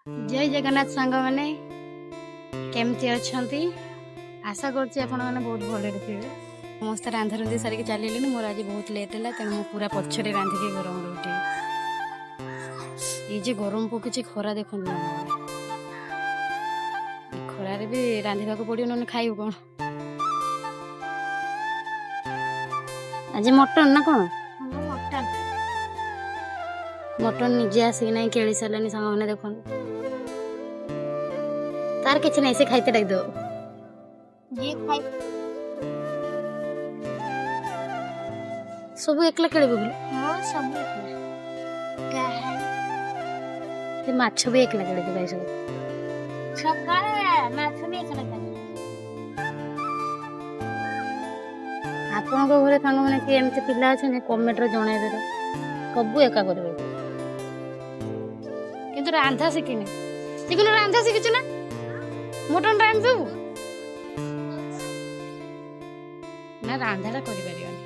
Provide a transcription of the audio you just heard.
जय जगन्नाथ सांग मैंने केमती अच्छा आशा करुँच बहुत भले थे समस्त रांधा रुंधी सारिक चलिए मोर आज बहुत लेट है तेणु मुझे पूरा पछरे रांधिकी गरम रोटी ये गरम पकड़ी खरा देखो खरार भी रांधा पड़ो ना खाइब कौन आज मटन ना कौन मटन निजे आसिक ना केली सारे सांग मैंने देख तार किसी नहीं से खाइते डाक दो सब एकला खेल माछ भी एकला खेल सब आपण घरे सांग मैंने किए एमती पिला अच्छे कमेंट जनइबे सब एका करेंगे किंतु रांधा शिखिनी शिखुन रांधा शिखिचु ना मटन रांधु ना रांधा कर